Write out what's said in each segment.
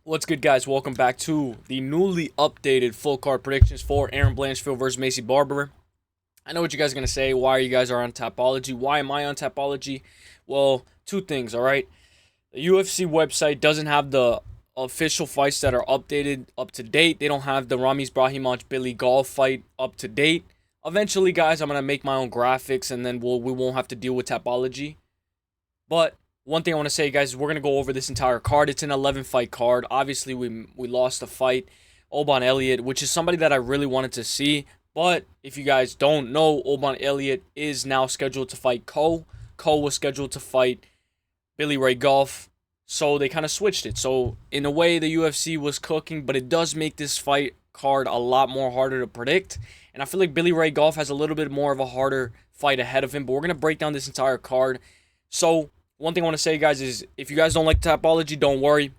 What's good, guys? Welcome back to the newly updated full card predictions for Aaron Blanchfield versus Macy Barber. I know what you guys are going to say. Why you guys are on Tapology? Why am I on Tapology? Well, two things, all right? The UFC website doesn't have the official fights that are updated up to date. They don't have the Ramiz Brahimaj Billy Goff fight up to date. Eventually, guys, I'm going to make my own graphics, and then we won't have to deal with Tapology. But one thing I want to say, guys, is we're going to go over this entire card. It's an 11-fight card. Obviously, we lost a fight. Elliott, which is somebody that I really wanted to see. But if you guys don't know, Elliott is now scheduled to fight Ko. Ko was scheduled to fight Billy Ray Goff. So they kind of switched it. So in a way, the UFC was cooking, but it does make this fight card a lot more harder to predict. And I feel like Billy Ray Goff has a little bit more of a harder fight ahead of him. But we're going to break down this entire card. So one thing I want to say, guys, is if you guys don't like Tapology, don't worry.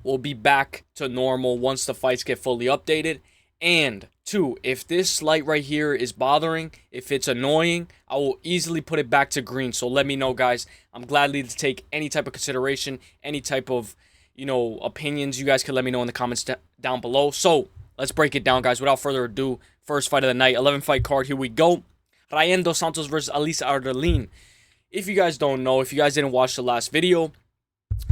We'll be back to normal once the fights get fully updated. And two, if this light right here is bothering, if it's annoying, I will easily put it back to green. So let me know, guys. I'm gladly to take any type of consideration, any type of, opinions. You guys can let me know in the comments down below. So let's break it down, guys. Without further ado, first fight of the night, 11-fight card. Here we go. Rayanne Santos versus Ardelean. If you guys don't know, if you guys didn't watch the last video,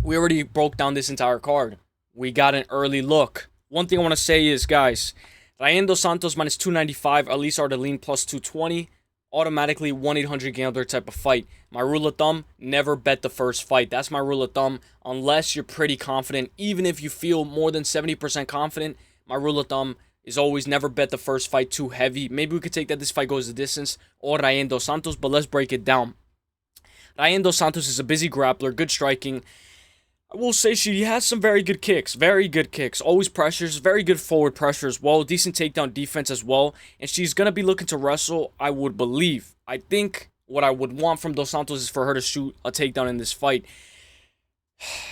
we already broke down this entire card. We got an early look. One thing I want to say is, guys, Rayanne Santos minus 295, Ardelean plus 220. Automatically 1-800 gambler type of fight. My rule of thumb, never bet the first fight. That's my rule of thumb, unless you're pretty confident. Even if you feel more than 70% confident, my rule of thumb is always never bet the first fight too heavy. Maybe we could take that this fight goes the distance, or Rayanne Santos, but let's break it down. Rayanne Santos is a busy grappler, good striking. I will say she has some very good kicks. Always pressures, very good forward pressure as well. Decent takedown defense as well. And she's going to be looking to wrestle, I would believe. I think what I would want from Dos Santos is for her to shoot a takedown in this fight.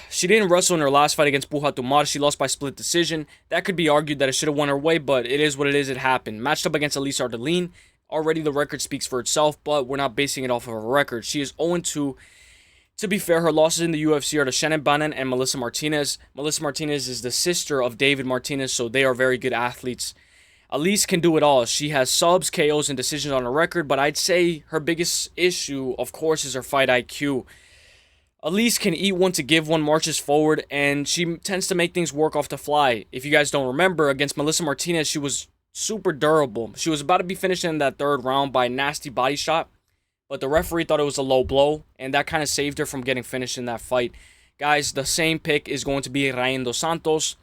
She didn't wrestle in her last fight against Buhatumar. She lost by split decision. That could be argued that it should have won her way, but it is what it is. It happened. Matched up against Ardelean. Already the record speaks for itself, but we're not basing it off of a record. She is 0-2. To be fair, her losses in the UFC are to Shannon Bannon and Melissa Martinez. Melissa Martinez is the sister of David Martinez, so they are very good athletes. Elise can do it all. She has subs, KOs, and decisions on her record, but I'd say her biggest issue, of course, is her fight IQ. Elise can eat one to give one, marches forward, and she tends to make things work off the fly. If you guys don't remember, against Melissa Martinez, she was super durable. She was about to be finished in that third round by a nasty body shot, but the referee thought it was a low blow, and that kind of saved her from getting finished in that fight. Guys, the same pick is going to be Rayanne Santos.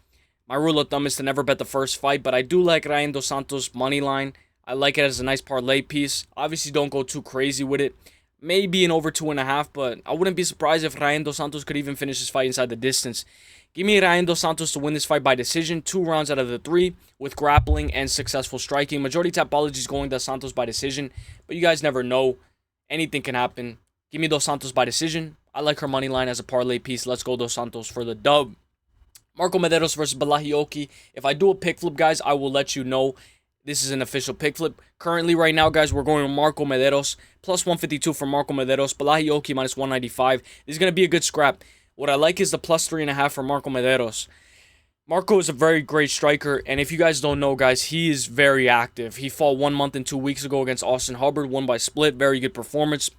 My rule of thumb is to never bet the first fight, but I do like Rayanne Santos money line. I like it as a nice parlay piece. Obviously, don't go too crazy with it. Maybe an over 2.5, but I wouldn't be surprised if Rayanne Santos could even finish this fight inside the distance. Give me Rayanne Santos to win this fight by decision, 2 rounds out of the 3, with grappling and successful striking. Majority Tapology is going Dos Santos by decision, but you guys never know. Anything can happen. Give me Dos Santos by decision. I like her money line as a parlay piece. Let's go Dos Santos for the dub. Mederos versus Bolaji. If I do a pick flip, guys, I will let you know. This is an official pick flip. Currently, right now, guys, we're going with Mederos. Plus 152 for Mederos. Bolaji minus 195. This is going to be a good scrap. What I like is the plus 3.5 for Mederos. Marco is a very great striker, and if you guys don't know, guys, he is very active. He fought 1 month and 2 weeks ago against Austin Hubbard, won by split, very good performance.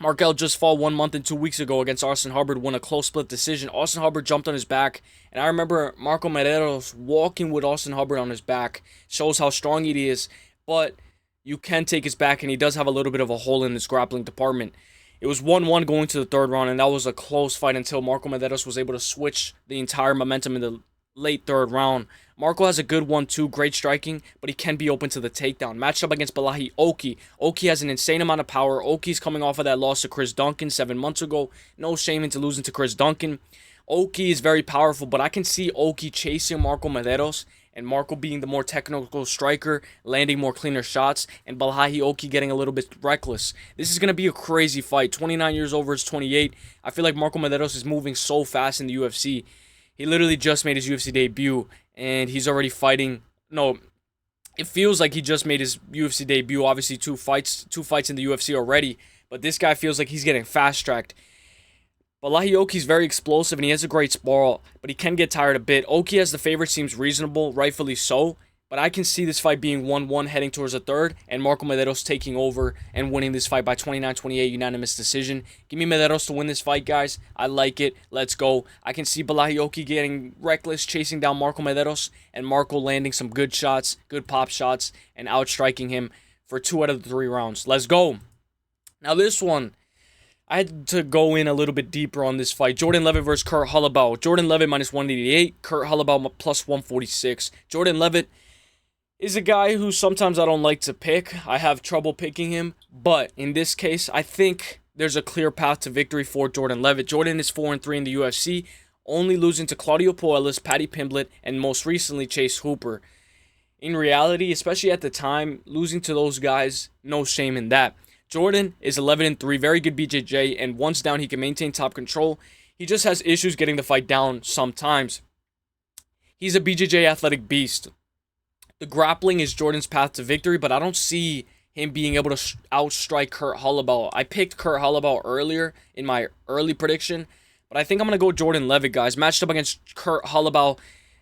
MarQuel just fought 1 month and 2 weeks ago against Austin Hubbard, won a close split decision. Austin Hubbard jumped on his back, and I remember Marco Mederos walking with Austin Hubbard on his back. Shows how strong he is, but you can take his back, and he does have a little bit of a hole in his grappling department. It was 1-1 going to the third round, and that was a close fight until Marco Mederos was able to switch the entire momentum in the late third round. Marco has a good 1-2, great striking, but he can be open to the takedown. Matched up against Bolaji Oki. Oki has an insane amount of power. Oki's coming off of that loss to Chris Duncan 7 months ago. No shame into losing to Chris Duncan. Oki is very powerful, but I can see Oki chasing Marco Mederos, and Marco being the more technical striker, landing more cleaner shots, and Bolaji Oki getting a little bit reckless. This is going to be a crazy fight. 29 years over is 28. I feel like Marco Mederos is moving so fast in the UFC. He literally just made his UFC debut, and he's already fighting. No, it feels like he just made his UFC debut. Obviously, two fights in the UFC already, but this guy feels like he's getting fast-tracked. Bolaji very explosive and he has a great sprawl, but he can get tired a bit. Oki as the favorite seems reasonable, rightfully so. But I can see this fight being 1-1 heading towards the third, and MarQuel Mederos taking over and winning this fight by 29-28 unanimous decision. Give me Mederos to win this fight, guys. I like it. Let's go. I can see Bolaji getting reckless, chasing down MarQuel Mederos, and MarQuel landing some good shots, good pop shots, and outstriking him for 2 out of the 3 rounds. Let's go. Now this one, I had to go in a little bit deeper on this fight. Jordan Leavitt versus Kurt Holobaugh. Jordan Leavitt minus 188, Kurt Holobaugh plus 146. Jordan Leavitt is a guy who sometimes I don't like to pick. I have trouble picking him, but in this case, I think there's a clear path to victory for Jordan Leavitt. Jordan is 4-3 in the UFC, only losing to Claudio Puelles, Paddy Pimblett, and most recently Chase Hooper. In reality, especially at the time, losing to those guys, no shame in that. Jordan is 11-3, very good BJJ, and once down, he can maintain top control. He just has issues getting the fight down sometimes. He's a BJJ athletic beast. The grappling is Jordan's path to victory, but I don't see him being able to outstrike Kurt Holobaugh. I picked Kurt Holobaugh earlier in my early prediction, but I think I'm going to go Jordan Leavitt, guys. Matched up against Kurt Holobaugh,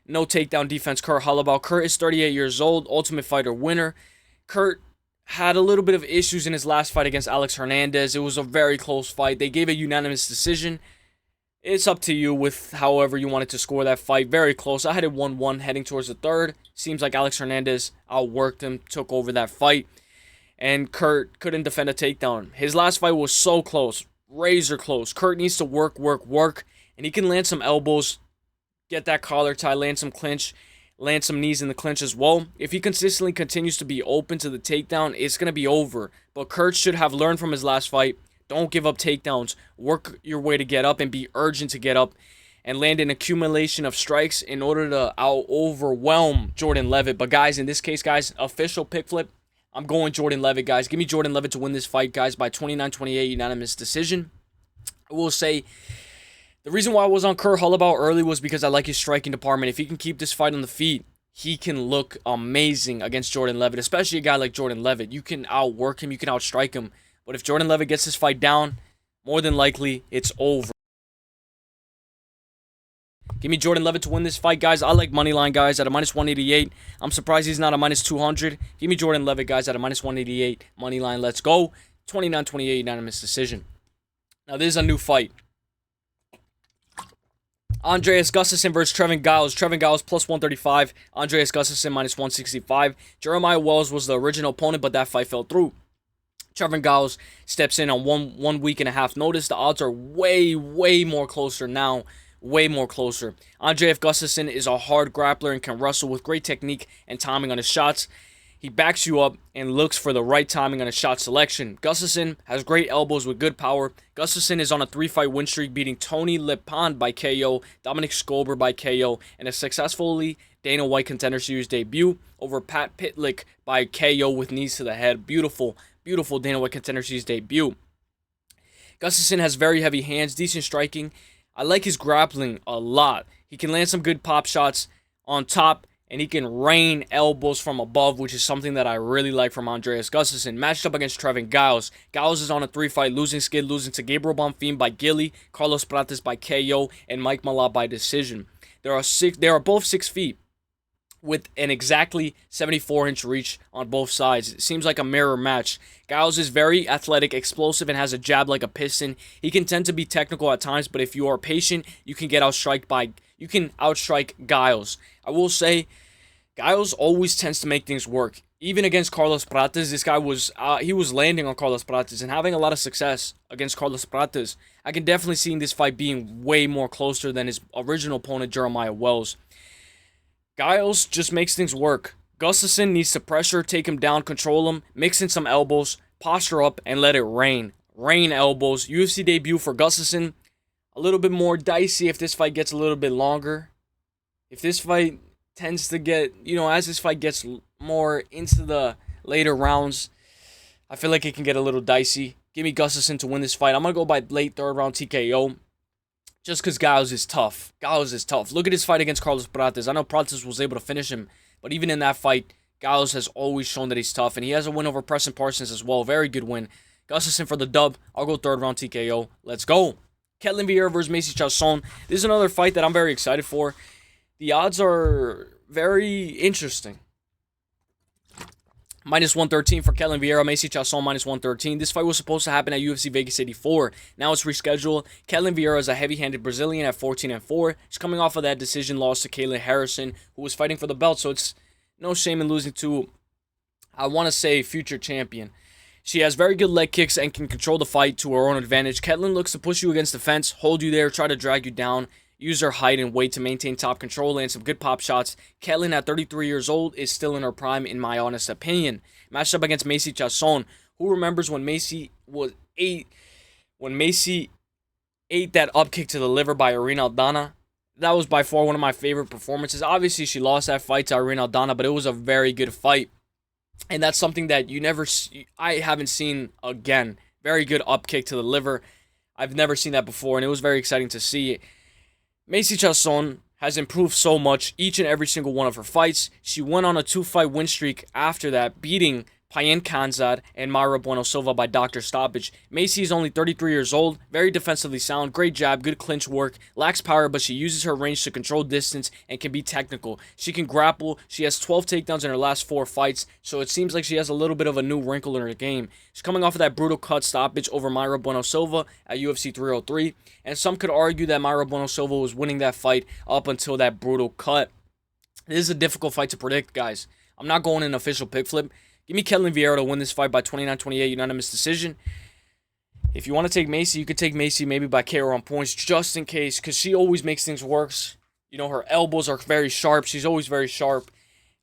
no takedown defense, Kurt Holobaugh. Kurt is 38 years old, Ultimate Fighter winner. Kurt had a little bit of issues in his last fight against Alex Hernandez. It was a very close fight. They gave a unanimous decision. It's up to you with however you wanted to score that fight. Very close. I had it 1-1 heading towards the third. Seems like Alex Hernandez outworked him, took over that fight. And Kurt couldn't defend a takedown. His last fight was so close. Razor close. Kurt needs to work. And he can land some elbows, get that collar tie, land some clinch, land some knees in the clinch as well. If he consistently continues to be open to the takedown, it's going to be over. But Kurt should have learned from his last fight. Don't give up takedowns. Work your way to get up and be urgent to get up and land an accumulation of strikes in order to overwhelm Jordan Leavitt. But guys, in this case, guys, official pick flip, I'm going Jordan Leavitt, guys. Give me Jordan Leavitt to win this fight, guys, by 29-28 unanimous decision. I will say the reason why I was on Kurt Holobaugh early was because I like his striking department. If he can keep this fight on the feet, he can look amazing against Jordan Leavitt, especially a guy like Jordan Leavitt. You can outwork him, you can outstrike him. But if Jordan Leavitt gets this fight down, more than likely, it's over. Give me Jordan Leavitt to win this fight, guys. I like moneyline, guys, at a minus 188. I'm surprised he's not a minus 200. Give me Jordan Leavitt, guys, at a minus 188 moneyline. Let's go. 29-28 unanimous decision. Now, this is a new fight. Andreas Gustafsson versus Trevin Giles. Trevin Giles plus 135. Andreas Gustafsson minus 165. Jeremiah Wells was the original opponent, but that fight fell through. Trevin Giles steps in on one week and a half notice. The odds are way more closer now. Way more closer. Andreas Gustafsson is a hard grappler and can wrestle with great technique and timing on his shots. He backs you up and looks for the right timing on his shot selection. Gustafsson has great elbows with good power. Gustafsson is on a 3-fight win streak, beating Tony Lepant by KO, Dominic Skolber by KO, and a successfully Dana White Contender Series debut over Pat Pitlick by KO with knees to the head. Beautiful Dana White Contender Series debut. Gustafsson has very heavy hands, decent striking. I like his grappling a lot. He can land some good pop shots on top, and he can rain elbows from above, which is something that I really like from Andreas Gustafsson. Matched up against Trevin Giles. Giles is on a 3-fight losing skid, losing to Gabriel Bonfim by Gilly, Carlos Prates by KO, and Mike Malott by decision. They are both 6 feet, with an exactly 74-inch reach on both sides. It seems like a mirror match. Giles is very athletic, explosive, and has a jab like a piston. He can tend to be technical at times, but if you are patient, you can outstrike Giles. I will say, Giles always tends to make things work. Even against Carlos Prates, this guy was landing on Carlos Prates and having a lot of success against Carlos Prates. I can definitely see this fight being way more closer than his original opponent, Jeremiah Wells. Giles just makes things work. Gustafsson needs to pressure, take him down, control him, mix in some elbows, posture up, and let it rain. Rain elbows. UFC debut for Gustafsson. A little bit more dicey if this fight gets a little bit longer. If this fight tends to get, as this fight gets more into the later rounds, I feel like it can get a little dicey. Give me Gustafsson to win this fight. I'm going to go by late 3rd round TKO. Just because Giles is tough. Look at his fight against Carlos Prates. I know Prates was able to finish him, but even in that fight, Giles has always shown that he's tough, and he has a win over Preston Parsons as well. Very good win. Gustafsson for the dub. I'll go 3rd round TKO. Let's go. Ketlen Vieira versus Macy Chiasson. This is another fight that I'm very excited for. The odds are very interesting. -113 for Ketlen Vieira, Macy Chiasson -113. This fight was supposed to happen at UFC Vegas 84. Now it's rescheduled. Ketlen Vieira is a heavy-handed Brazilian at 14-4. She's coming off of that decision loss to Kayla Harrison, who was fighting for the belt. So it's no shame in losing to, I want to say, future champion. She has very good leg kicks and can control the fight to her own advantage. Ketlen looks to push you against the fence, hold you there, try to drag you down, use her height and weight to maintain top control, land some good pop shots. Ketlen, at 33 years old, is still in her prime, in my honest opinion. Matched up against Macy Chiasson. Who remembers when Macy ate that up kick to the liver by Irene Aldana? That was by far one of my favorite performances. Obviously, she lost that fight to Irene Aldana, but it was a very good fight. And that's something that I haven't seen again. Very good up kick to the liver. I've never seen that before, and it was very exciting to see. Macy Chiasson has improved so much each and every single one of her fights. She went on a 2-fight win streak after that, beating Payen Khanzad and Mayra Bueno Silva by doctor stoppage. Macy is only 33 years old, very defensively sound, great jab, good clinch work, lacks power, but she uses her range to control distance and can be technical. She can grapple. She has 12 takedowns in her last 4 fights, so it seems like she has a little bit of a new wrinkle in her game. She's coming off of that brutal cut stoppage over Mayra Bueno Silva at UFC 303, and some could argue that Mayra Bueno Silva was winning that fight up until that brutal cut. This is a difficult fight to predict, guys. I'm not going in an official pick flip. Give me Ketlen Vieira to win this fight by 29-28 unanimous decision. If you want to take Macy, you could take Macy maybe by KO on points just in case, because she always makes things work. You know, her elbows are very sharp. She's always very sharp.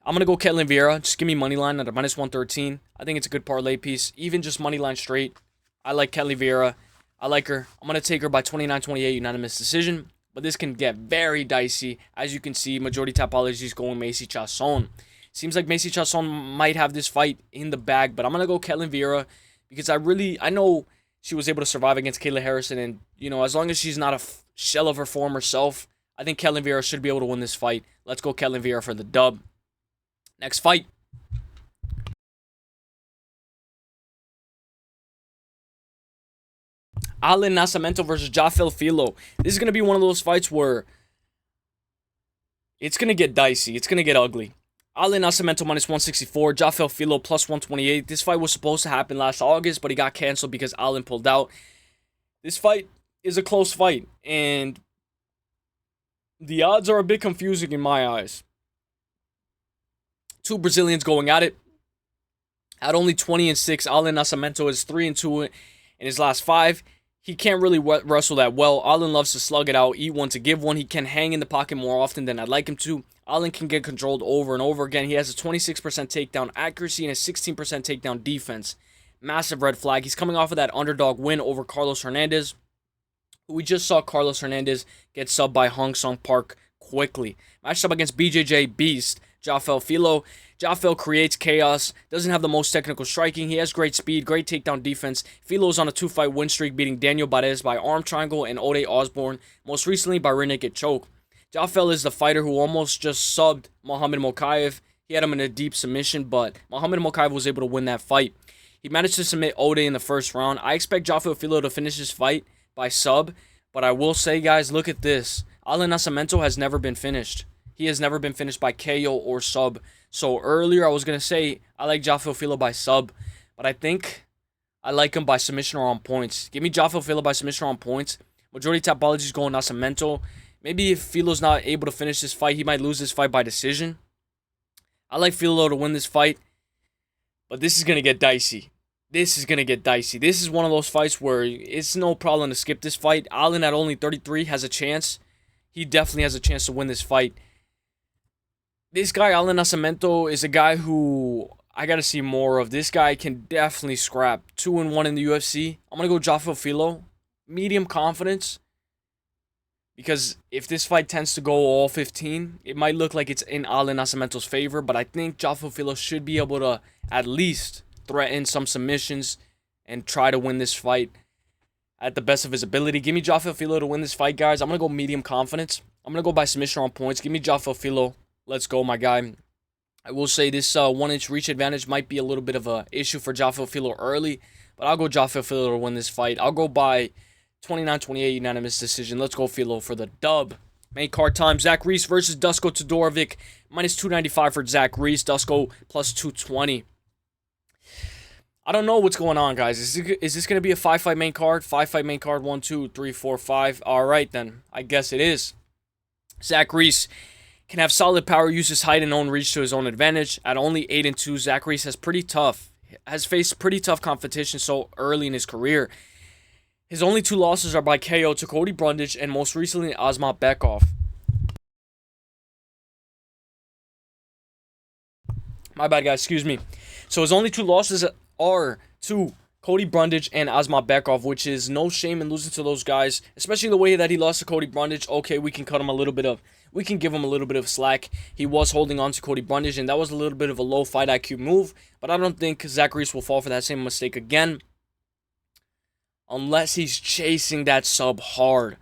I'm going to go Ketlen Vieira. Just give me money line at a -113. I think it's a good parlay piece. Even just money line straight. I like Ketlen Vieira. I like her. I'm going to take her by 29-28 unanimous decision. But this can get very dicey. As you can see, majority topology is going Macy Chiasson. Seems like Macy Chiasson might have this fight in the bag, but I'm going to go Ketlen Vieira because I know she was able to survive against Kayla Harrison, and, you know, as long as she's not a shell of her former self, I think Ketlen Vieira should be able to win this fight. Let's go Ketlen Vieira for the dub. Next fight. Allan Nascimento versus Jafel Filho. This is going to be one of those fights where it's going to get dicey. It's going to get ugly. Allan Nascimento -164, Jafel Filho +128. This fight was supposed to happen last August, but he got canceled because Allan pulled out. This fight is a close fight, and the odds are a bit confusing in my eyes. Two Brazilians going at it. At only 20-6, Allan Nascimento is 3-2 in his last 5. He can't really wrestle that well. Allan loves to slug it out, eat one to give one. He can hang in the pocket more often than I'd like him to. Allan can get controlled over and over again. He has a 26% takedown accuracy and a 16% takedown defense. Massive red flag. He's coming off of that underdog win over Carlos Hernandez. We just saw Carlos Hernandez get subbed by Hong Sung Park quickly. Matched up against BJJ Beast, Jafel Filho. Jafel creates chaos, doesn't have the most technical striking. He has great speed, great takedown defense. Filo's on a 2-fight win streak, beating Daniel Barez by arm triangle and Ode Osborne, most recently by rear naked choke. Jafel is the fighter who almost just subbed Muhammad Mokaev. He had him in a deep submission, but Muhammad Mokaev was able to win that fight. He managed to submit Ode in the first round. I expect Jafel Filho to finish this fight by sub, but I will say, guys, look at this. Allan Nascimento has never been finished. He has never been finished by KO or sub. So earlier I was going to say I like Jafel Filho by sub, but I think I like him by submission or on points. Give me Jafel Filho by submission or on points. Majority topology is going Nascimento. Maybe if Filo's not able to finish this fight, he might lose this fight by decision. I like Filho to win this fight, but this is going to get dicey. This is going to get dicey. This is one of those fights where it's no problem to skip this fight. Allan at only 33 has a chance. He definitely has a chance to win this fight. This guy, Allan Nascimento, is a guy who I got to see more of. This guy can definitely scrap. 2-1 in the UFC. I'm going to go Jafel Filho. Medium confidence. Because if this fight tends to go all 15, it might look like it's in Allan Nascimento's favor. But I think Jafel Filho should be able to at least threaten some submissions and try to win this fight at the best of his ability. Give me Jafel Filho to win this fight, guys. I'm going to go medium confidence. I'm going to go by submission on points. Give me Jafel Filho. Let's go, my guy. I will say this 1-inch reach advantage might be a little bit of an issue for Jafel Filho early, but I'll go Jafel Filho to win this fight. I'll go by 29-28 unanimous decision. Let's go Filho for the dub. Main card time, Zach Reese versus Duško Todorović. Minus 295 for Zach Reese. Duško plus 220. I don't know what's going on, guys. Is this going to be a 5-fight main card? 5-fight main card, 1, 2, 3, 4, 5. All right, then. I guess it is. Zach Reese can have solid power, use his height and own reach to his own advantage. At only 8-2, Zach Reese has faced pretty tough competition so early in his career. His only 2 losses are by KO to Cody Brundage and most recently Asmat Bekov. My bad, guys. Excuse me. So his only 2 losses are to Cody Brundage and Asmat Bekov, which is no shame in losing to those guys, especially the way that he lost to Cody Brundage. Okay, we can give him a little bit of slack. He was holding on to Cody Brundage, and that was a little bit of a low fight IQ move, but I don't think Zach Reese will fall for that same mistake again, unless he's chasing that sub hard.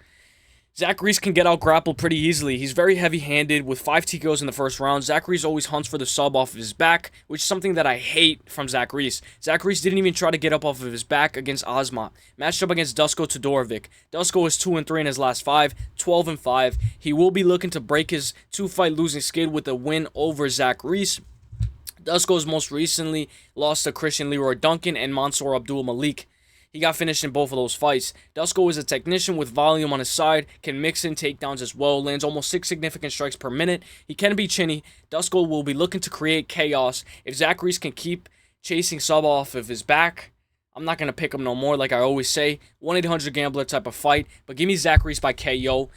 Zach Reese can get out grappled pretty easily. He's very heavy-handed with 5 TKOs in the first round. Zach Reese always hunts for the sub off of his back, which is something that I hate from Zach Reese. Zach Reese didn't even try to get up off of his back against Asmat. Matched up against Duško Todorović. Duško is 2-3 in his last 5, 12-5. He will be looking to break his 2-fight losing skid with a win over Zach Reese. Duško's most recently lost to Christian Leroy Duncan and Mansour Abdul Malik. He got finished in both of those fights. Duško is a technician with volume on his side, can mix in takedowns as well, lands almost 6 significant strikes per minute. He can be chinny. Duško will be looking to create chaos. If Zach Reese can keep chasing sub off of his back, I'm not going to pick him no more, like I always say. 1-800-GAMBLER type of fight, but give me Zach Reese by KO.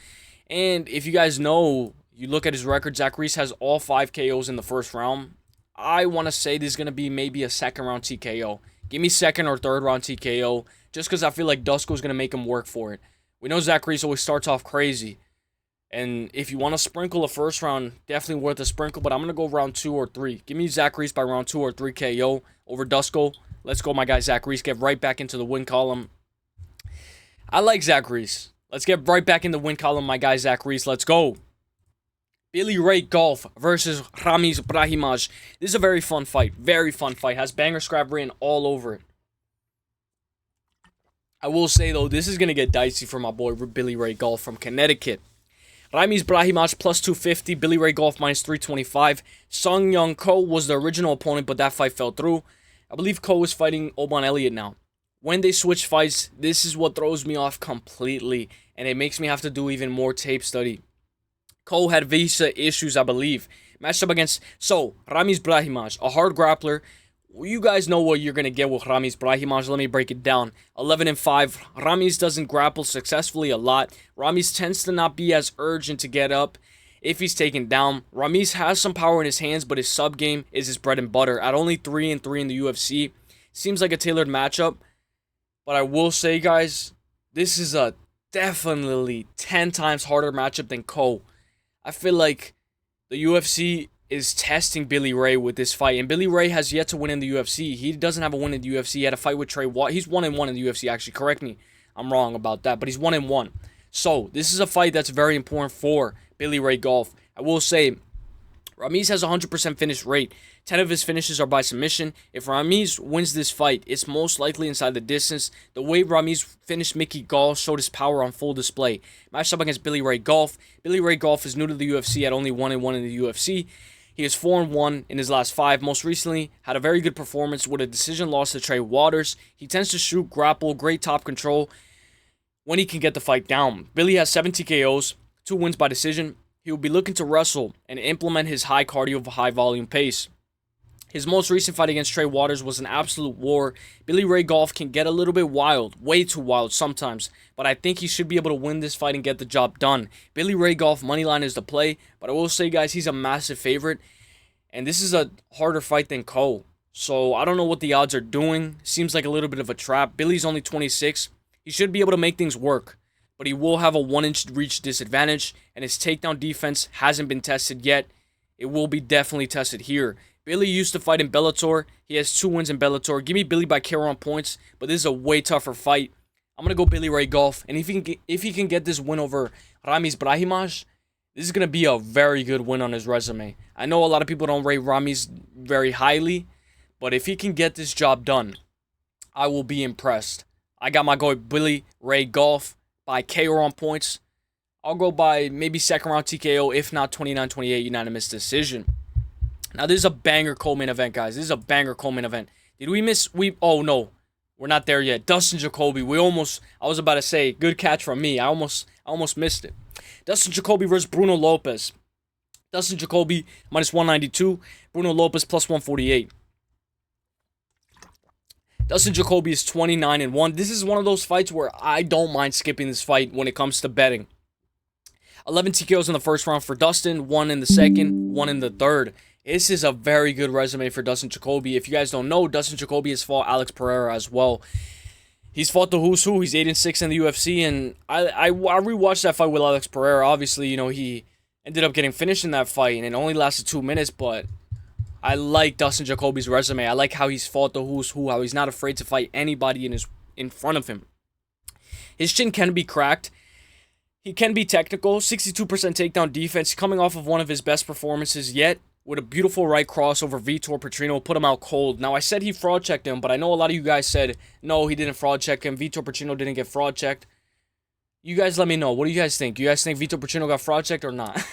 And if you guys know, you look at his record, Zach Reese has all 5 KOs in the first round. I want to say this is going to be maybe a second round TKO. Give me second or third round TKO, just because I feel like Duško is going to make him work for it. We know Zach Reese always starts off crazy. And if you want to sprinkle a first round, definitely worth a sprinkle, but I'm going to go round 2 or 3. Give me Zach Reese by round 2 or 3 KO over Duško. Let's go, my guy Zach Reese. Get right back into the win column. I like Zach Reese. Let's get right back in the win column, my guy Zach Reese. Let's go. Billy Ray Goff versus Ramiz Brahimaj. This is a very fun fight. Very fun fight. Has banger scrap written all over it. I will say, though, this is going to get dicey for my boy Billy Ray Goff from Connecticut. Ramiz Brahimaj plus 250. Billy Ray Goff minus 325. Sung Young Ko was the original opponent, but that fight fell through. I believe Ko is fighting Oban Elliott now. When they switch fights, this is what throws me off completely, and it makes me have to do even more tape study. Ko had visa issues, I believe. Matched up against, Ramiz Brahimaj, a hard grappler. You guys know what you're going to get with Ramiz Brahimaj. Let me break it down. 11-5. Ramiz doesn't grapple successfully a lot. Ramiz tends to not be as urgent to get up if he's taken down. Ramiz has some power in his hands, but his sub game is his bread and butter. At only 3-3 in the UFC, seems like a tailored matchup. But I will say, guys, this is a definitely 10 times harder matchup than Ko. I feel like the UFC is testing Billy Ray with this fight, and Billy Ray has yet to win in the UFC. He doesn't have a win in the UFC. He had a fight with Trey Watt. He's 1-1 in the UFC, actually. Correct me. I'm wrong about that, but he's 1-1. So, this is a fight that's very important for Billy Ray Goff. I will say, Ramiz has a 100% finish rate. 10 of his finishes are by submission. If Ramiz wins this fight, it's most likely inside the distance. The way Ramiz finished Mickey Gall showed his power on full display. Matched up against Billy Ray Goff. Billy Ray Goff is new to the UFC at only 1-1 in the UFC. He is 4-1 in his last 5. Most recently, had a very good performance with a decision loss to Trey Waters. He tends to shoot, grapple, great top control when he can get the fight down. Billy has 7 TKOs, 2 wins by decision. He will be looking to wrestle and implement his high cardio, high volume pace. His most recent fight against Trey Waters was an absolute war. Billy Ray Goff can get a little bit wild, way too wild sometimes, but I think he should be able to win this fight and get the job done. Billy Ray Goff moneyline is the play, but I will say, guys, he's a massive favorite, and this is a harder fight than Ko. So I don't know what the odds are doing. Seems like a little bit of a trap. Billy's only 26. He should be able to make things work, but he will have a 1-inch reach disadvantage, and his takedown defense hasn't been tested yet. It will be definitely tested here. Billy used to fight in Bellator. He has 2 wins in Bellator. Give me Billy by KO on points, but this is a way tougher fight. I'm going to go Billy Ray Goff, and if he can get this win over Ramiz Brahimaj, this is going to be a very good win on his resume. I know a lot of people don't rate Ramiz very highly, but if he can get this job done, I will be impressed. I got my boy Billy Ray Goff by KO on points. I'll go by maybe second round TKO, if not 29-28 unanimous decision. Now, this is a banger co-main event, guys. This is a banger co-main event. Did we miss? Oh, no. We're not there yet. Dustin Jacoby. I was about to say, good catch from me. I almost missed it. Dustin Jacoby versus Bruno Lopez. Dustin Jacoby, minus 192. Bruno Lopez, plus 148. Dustin Jacoby is 29-1. This is one of those fights where I don't mind skipping this fight when it comes to betting. 11 TKOs in the first round for Dustin, 1 in the second, 1 in the third. This is a very good resume for Dustin Jacoby. If you guys don't know, Dustin Jacoby has fought Alex Pereira as well. He's fought the who's who. He's 8-6 in the UFC, and I rewatched that fight with Alex Pereira. Obviously, you know, he ended up getting finished in that fight, and it only lasted 2 minutes, but I like Dustin Jacoby's resume. I like how he's fought the who's who, how he's not afraid to fight anybody in front of him. His chin can be cracked. He can be technical. 62% takedown defense, coming off of one of his best performances yet, with a beautiful right cross over Vitor Petrino, put him out cold. Now, I said he fraud checked him, but I know a lot of you guys said, no, he didn't fraud check him. Vitor Petrino didn't get fraud checked. You guys let me know. What do you guys think? You guys think Vitor Petrino got fraud checked or not?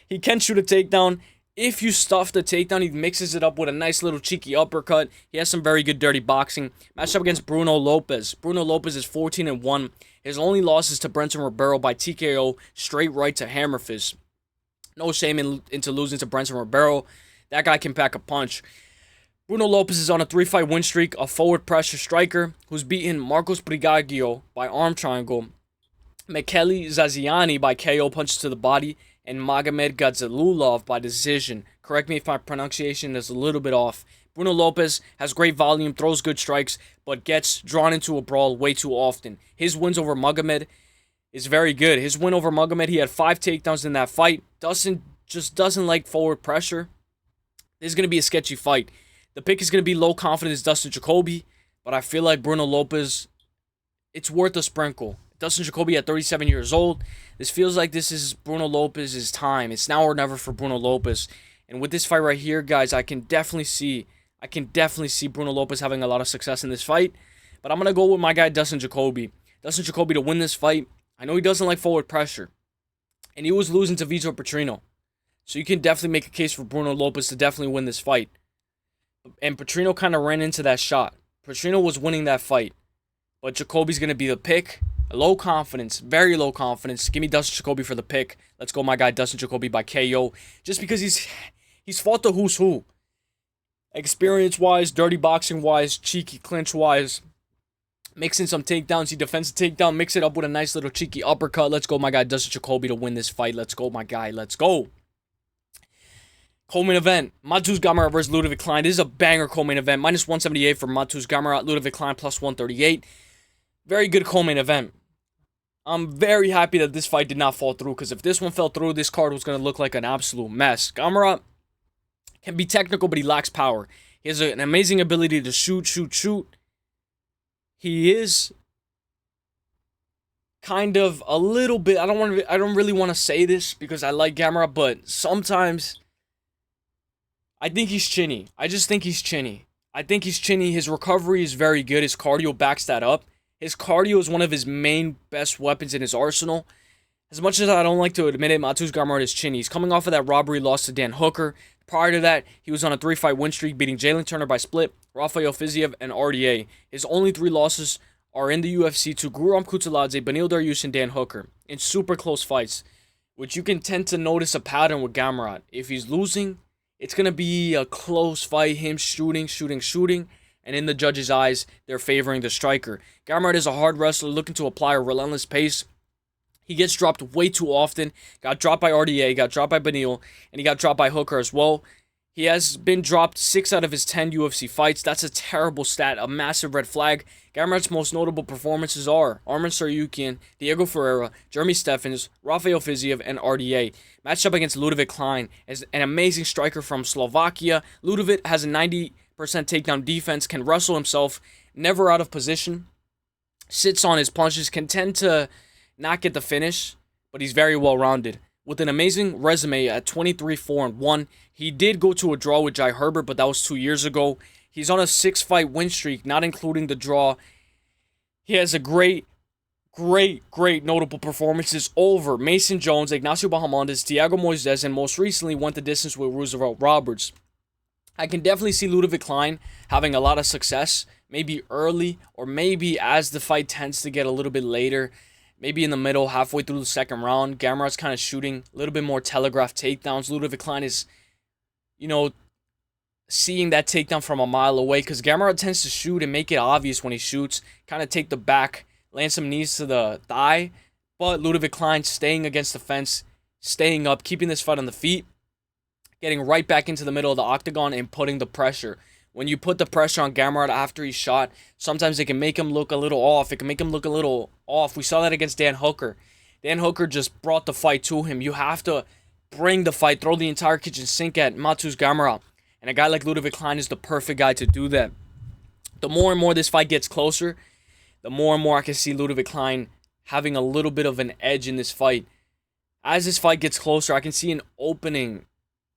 He can shoot a takedown. If you stuff the takedown, he mixes it up with a nice little cheeky uppercut. He has some very good dirty boxing. Matched up against Bruno Lopez. Bruno Lopez is 14-1. His only loss is to Brenton Ribeiro by TKO, straight right to hammer fist. No shame into losing to Brenton Ribeiro. That guy can pack a punch. Bruno Lopez is on a 3-fight win streak, a forward pressure striker who's beaten Marcos Brigaggio by arm triangle, Michele Zaziani by KO punches to the body, and Magomed Gadzalulov by decision. Correct me if my pronunciation is a little bit off. Bruno Lopez has great volume, throws good strikes, but gets drawn into a brawl way too often. His wins over Magomed is very good. His win over Magomed, he had 5 takedowns in that fight. Dustin just doesn't like forward pressure. This is going to be a sketchy fight. The pick is going to be low confidence Dustin Jacoby, but I feel like Bruno Lopez, it's worth a sprinkle. Dustin Jacoby at 37 years old. This feels like this is Bruno Lopez's time. It's now or never for Bruno Lopez. And with this fight right here, guys, I can definitely see Bruno Lopez having a lot of success in this fight. But I'm going to go with my guy Dustin Jacoby. Dustin Jacoby to win this fight. I know he doesn't like forward pressure. And he was losing to Vitor Petrino. So you can definitely make a case for Bruno Lopez to definitely win this fight. And Petrino kind of ran into that shot. Petrino was winning that fight. But Jacoby's going to be the pick. Low confidence. Very low confidence. Give me Dustin Jacoby for the pick. Let's go my guy Dustin Jacoby by KO. Just because he's fought the who's who. Experience-wise, dirty boxing-wise, cheeky clinch-wise. Mixing some takedowns. He defends the takedown. Mix it up with a nice little cheeky uppercut. Let's go my guy Dustin Jacoby to win this fight. Let's go my guy. Let's go. Co-main event. Mateusz Gamrot versus Ludovic Klein. This is a banger co-main event. Minus 178 for Mateusz Gamrot. Ludovic Klein plus 138. Very good co-main event. I'm very happy that this fight did not fall through, because if this one fell through, this card was going to look like an absolute mess. Gamrot can be technical, but he lacks power. He has an amazing ability to shoot. He is kind of a little bit, I don't really want to say this because I like Gamrot, but sometimes I think he's chinny. I just think he's chinny. His recovery is very good. His cardio backs that up. His cardio is one of his main best weapons in his arsenal. As much as I don't like to admit it, Mateusz Gamrot is chinny. He's coming off of that robbery loss to Dan Hooker. Prior to that, he was on a 3-fight win streak, beating Jalen Turner by split, Rafael Fiziev, and RDA. His only 3 losses are in the UFC to Guram Kutsaladze, Beneil Dariush, and Dan Hooker, in super close fights, which you can tend to notice a pattern with Gamrot. If he's losing, it's going to be a close fight, him shooting, and in the judges' eyes, they're favoring the striker. Gamrot is a hard wrestler looking to apply a relentless pace. He gets dropped way too often. Got dropped by RDA, got dropped by Beneil, and he got dropped by Hooker as well. He has been dropped 6 out of his 10 UFC fights. That's a terrible stat, a massive red flag. Gamrot's most notable performances are Arman Tsarukyan, Diego Ferreira, Jeremy Stephens, Rafael Fiziev, and RDA. Matched up against Ludovic Klein as an amazing striker from Slovakia. Ludovic has a 90% takedown defense, can wrestle himself, never out of position, sits on his punches, can tend to not get the finish, but he's very well-rounded. With an amazing resume at 23-4-1, he did go to a draw with Jai Herbert, but that was 2 years ago. He's on a 6-fight win streak, not including the draw. He has a great notable performances over Mason Jones, Ignacio Bahamondes, Thiago Moises, and most recently went the distance with Roosevelt Roberts. I can definitely see Ludovic Klein having a lot of success, maybe early, or maybe as the fight tends to get a little bit later, maybe in the middle, halfway through the second round. Gamrot's kind of shooting a little bit more telegraphed takedowns. Ludovic Klein is, seeing that takedown from a mile away, because Gamrot tends to shoot and make it obvious when he shoots, kind of take the back, land some knees to the thigh, but Ludovic Klein staying against the fence, staying up, keeping this fight on the feet, getting right back into the middle of the octagon and putting the pressure. When you put the pressure on Gamrot after he's shot, sometimes it can make him look a little off. We saw that against Dan Hooker. Dan Hooker just brought the fight to him. You have to bring the fight, throw the entire kitchen sink at Mateusz Gamrot. And a guy like Ludovic Klein is the perfect guy to do that. The more and more this fight gets closer, the more and more I can see Ludovic Klein having a little bit of an edge in this fight. As this fight gets closer, I can see an opening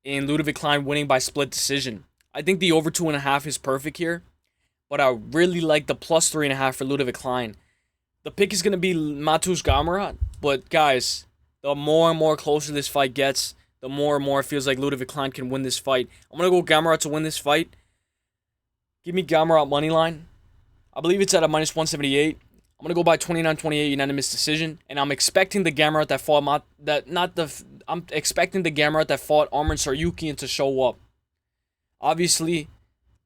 in Ludovic Klein winning by split decision. I think the over 2.5 is perfect here, but I really like the plus 3.5 for Ludovic Klein. The pick is going to be Mateusz Gamrot, but guys, the more and more closer this fight gets, the more and more it feels like Ludovic Klein can win this fight. I'm going to go Gamrot to win this fight. Give me Gamrot money line. I believe it's at a minus 178. I'm going to go by 29-28 unanimous decision, and I'm expecting the Gamrot that fought Arman Tsarukyan to show up. Obviously,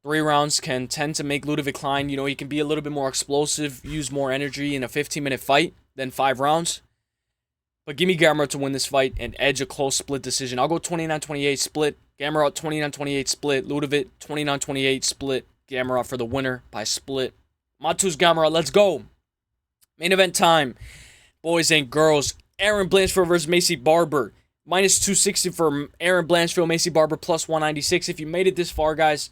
3 rounds can tend to make Ludovic Klein, he can be a little bit more explosive, use more energy in a 15-minute fight than 5 rounds. But give me Gamrot to win this fight and edge a close split decision. I'll go 29-28 split. Gamrot 29-28 split. Ludovic 29-28 split. Gamrot for the winner by split. Mateusz Gamrot, let's go. Main event time. Boys and girls. Aaron Blanchfield versus Macy Barber. Minus 260 for Aaron Blanchfield. Macy Barber plus 196. If you made it this far, guys,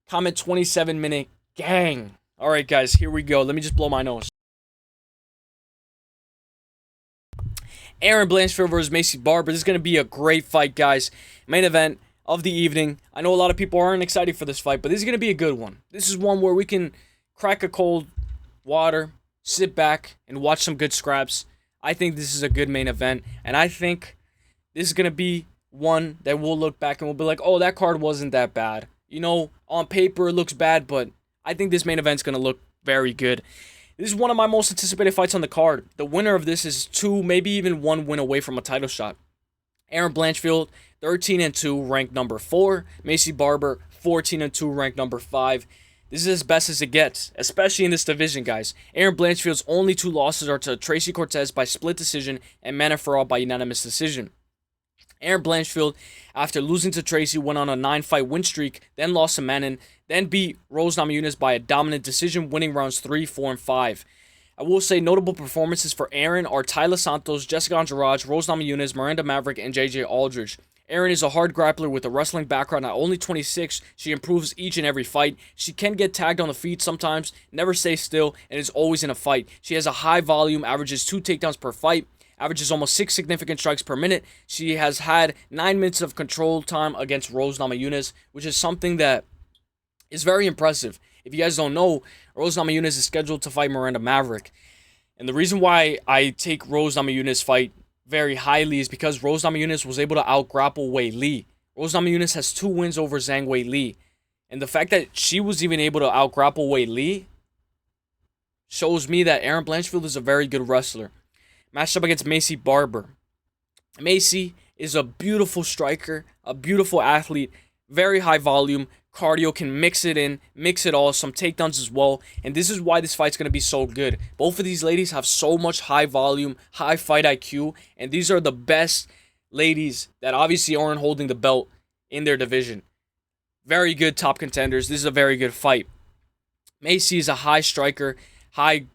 comment 27-minute gang. All right, guys, here we go. Let me just blow my nose. Aaron Blanchfield versus Macy Barber. This is going to be a great fight, guys. Main event of the evening. I know a lot of people aren't excited for this fight, but this is going to be a good one. This is one where we can crack a cold water, sit back, and watch some good scraps. I think this is a good main event, and I think this is going to be one that we'll look back and we'll be like, oh, that card wasn't that bad. On paper it looks bad, but I think this main event's going to look very good. This is one of my most anticipated fights on the card. The winner of this is 2, maybe even 1 win away from a title shot. Aaron Blanchfield, 13-2, ranked number 4. Macy Barber, 14-2, ranked number 5. This is as best as it gets, especially in this division, guys. Aaron Blanchfield's only 2 losses are to Tracy Cortez by split decision and Manafort by unanimous decision. Aaron Blanchfield, after losing to Tracy, went on a 9-fight win streak, then lost to Manon, then beat Rose Namajunas by a dominant decision, winning rounds 3, 4, and 5. I will say notable performances for Aaron are Taila Santos, Jessica Andrade, Rose Namajunas, Miranda Maverick, and JJ Aldridge. Aaron is a hard grappler with a wrestling background. At only 26, she improves each and every fight. She can get tagged on the feet sometimes, never stays still, and is always in a fight. She has a high volume, averages 2 takedowns per fight, averages almost 6 significant strikes per minute. She has had 9 minutes of control time against Rose Namajunas, which is something that is very impressive. If you guys don't know, Rose Namajunas is scheduled to fight Miranda Maverick. And the reason why I take Rose Namajunas' fight very highly is because Rose Namajunas was able to out-grapple Wei Li. Rose Namajunas has 2 wins over Zhang Wei Li. And the fact that she was even able to out-grapple Wei Li shows me that Aaron Blanchfield is a very good wrestler. Matched up against Macy Barber. Macy is a beautiful striker, a beautiful athlete, very high volume, cardio, can mix it in, mix it all, some takedowns as well, and this is why this fight's going to be so good. Both of these ladies have so much high volume, high fight IQ, and these are the best ladies that obviously aren't holding the belt in their division. Very good top contenders. This is a very good fight. Macy is a high striker, high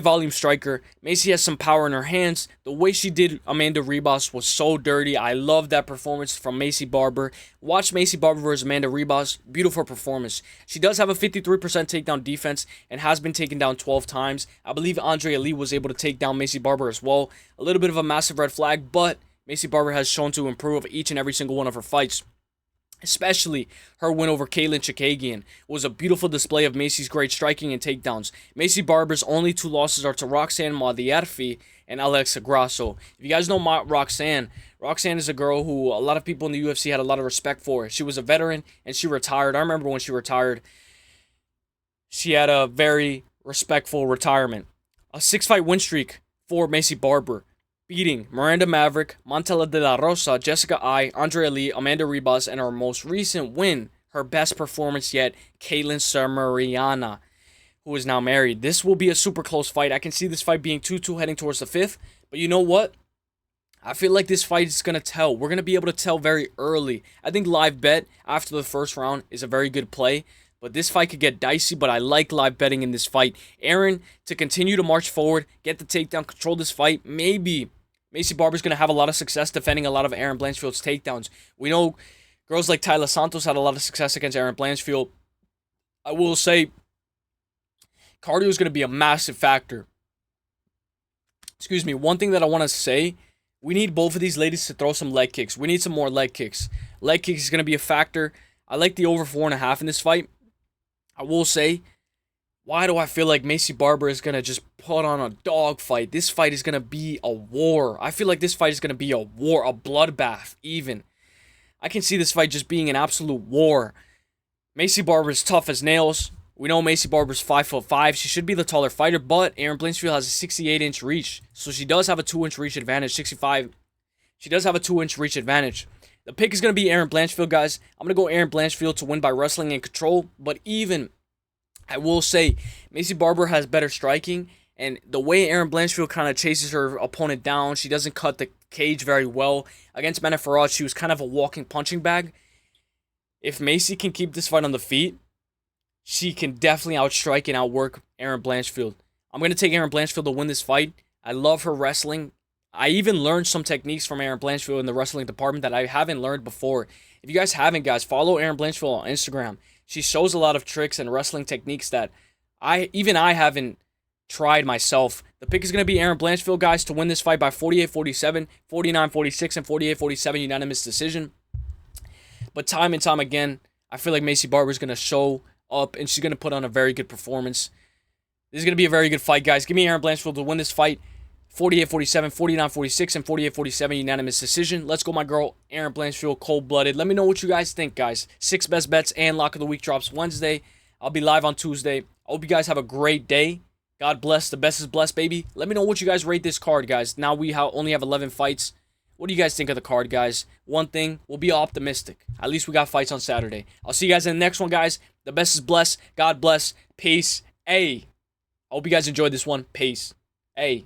volume striker. Macy has some power in her hands. The way she did Amanda Ribas was so dirty. I love that performance from Macy Barber. Watch Macy Barber versus Amanda Ribas. Beautiful performance. She does have a 53% takedown defense and has been taken down 12 times. I believe Andrea Lee was able to take down Macy Barber as well. A little bit of a massive red flag, but Macy Barber has shown to improve each and every single one of her fights. Especially her win over Ketlen Chikagian was a beautiful display of Macy's great striking and takedowns. Macy Barber's only 2 losses are to Roxanne Modafferi and Alexa Grasso. If you guys know Roxanne is a girl who a lot of people in the UFC had a lot of respect for. She was a veteran and she retired. I remember when she retired, she had a very respectful retirement. A 6-fight win streak for Macy Barber, beating Miranda Maverick, Montella de la Rosa, Jessica I, Andrea Lee, Amanda Ribas, and her most recent win, her best performance yet, Ketlen Sermeriana, who is now married. This will be a super close fight. I can see this fight being 2-2 heading towards the 5th. But you know what? I feel like this fight is going to tell. We're going to be able to tell very early. I think live bet after the first round is a very good play. But this fight could get dicey, but I like live betting in this fight. Aaron, to continue to march forward, get the takedown, control this fight. Maybe Macy Barber's going to have a lot of success defending a lot of Erin Blanchfield's takedowns. We know girls like Taila Santos had a lot of success against Erin Blanchfield. I will say, cardio is going to be a massive factor. Excuse me. One thing that I want to say, we need both of these ladies to throw some leg kicks. We need some more leg kicks. Leg kicks is going to be a factor. I like the over 4.5 in this fight. I will say, why do I feel like Macy Barber is going to just put on a dog fight? This fight is going to be a war. I feel like this fight is going to be a war, a bloodbath even. I can see this fight just being an absolute war. Macy Barber is tough as nails. We know Macy Barber's 5'5". She should be the taller fighter, but Erin Blanchfield has a 68-inch reach. So she does have a 2-inch reach advantage, 65. She does have a 2-inch reach advantage. The pick is going to be Erin Blanchfield, guys. I'm going to go Erin Blanchfield to win by wrestling and control. But even, I will say, Macy Barber has better striking. And the way Erin Blanchfield kind of chases her opponent down, she doesn't cut the cage very well. Against Mederos, she was kind of a walking punching bag. If Macy can keep this fight on the feet, she can definitely outstrike and outwork Erin Blanchfield. I'm going to take Erin Blanchfield to win this fight. I love her wrestling. I even learned some techniques from Erin Blanchfield in the wrestling department that I haven't learned before. If you guys haven't, guys, follow Erin Blanchfield on Instagram. She shows a lot of tricks and wrestling techniques that I haven't tried myself. The pick is going to be Erin Blanchfield, guys, to win this fight by 48-47, 49-46, and 48-47 unanimous decision. But time and time again, I feel like Macy Barber is going to show up and she's going to put on a very good performance. This is going to be a very good fight, guys. Give me Erin Blanchfield to win this fight. 48-47, 49-46, and 48-47 unanimous decision. Let's go, my girl, Erin Blanchfield, cold-blooded. Let me know what you guys think, guys. 6 best bets and lock of the week drops Wednesday. I'll be live on Tuesday. I hope you guys have a great day. God bless. The best is blessed, baby. Let me know what you guys rate this card, guys. Now we only have 11 fights. What do you guys think of the card, guys? One thing, we'll be optimistic. At least we got fights on Saturday. I'll see you guys in the next one, guys. The best is blessed. God bless. Peace. Hey. I hope you guys enjoyed this one. Peace. Hey.